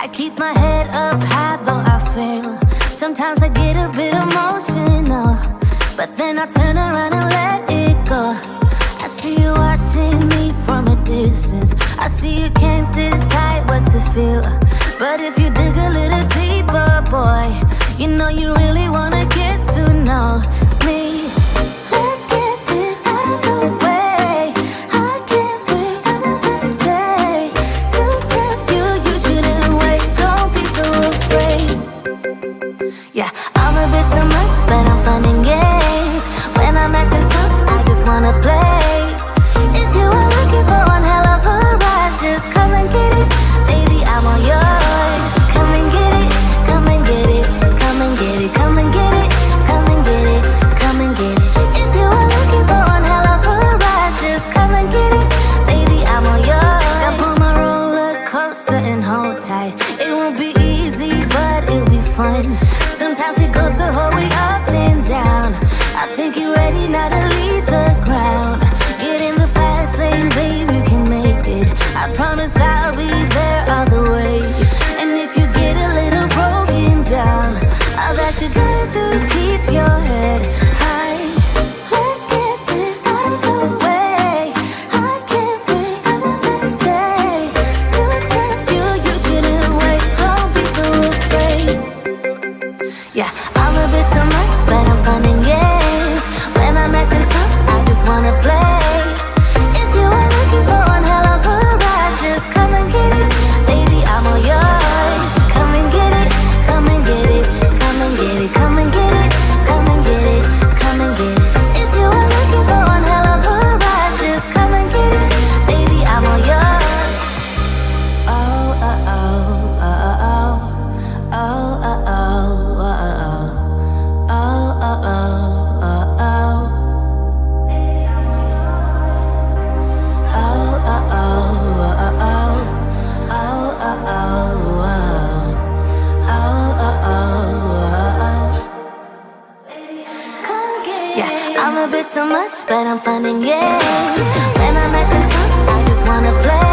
I keep my head up high though I fail. Sometimes I get a bit emotional, but then I turn around and let it go. I see you watching me from a distance. I see you can't decide what to feel, but if you dig a little deeper, boy, you know you really wanna get to know me. Let's get this out of the way. I can't wait another day to tell you you shouldn't wait. Don't be so afraid. Yeah, I'm a bit too much, but I'm fun and games. When I'm acting tough, I just wanna play. If you are looking for one hell of a ride, just come and get it. Baby, I'm all yours. Come and get it, come and get it, come and get it, come and get it, come and get it, come and get it. If you are looking for one hell of a ride, just come and get it. Baby, I'm all yours. Jump on my roller coaster and hold tight. It won't be easy, but it'll be fun. Sometimes it goes the whole way up and down. I think you're ready now to leave the ground. Get in the fast lane, babe, you can make it. I promise I'll be there all the way. And if you get a little broken down, all that you gotta do is keep your head high. Let's get this out of the way. I can't wait another day to tell you you shouldn't wait. Don't be so afraid. Yeah, I'm a bit too much, but I'm fun and games. When I'm acting tough, I just wanna play. If you are looking for one hell of a ride, just come and get it. Baby, I'm all yours. Come and get it, come and get it, come and get it, come and get it, come and get it, come and get it. If you are looking for one hell of a ride, just come and get it. Baby, I'm all yours. Oh, oh, oh, oh, oh, oh, oh, oh, oh, oh, oh, oh, oh, oh. I'm a bit too much, but I'm fun and games. When I'm acting tough, I just wanna play.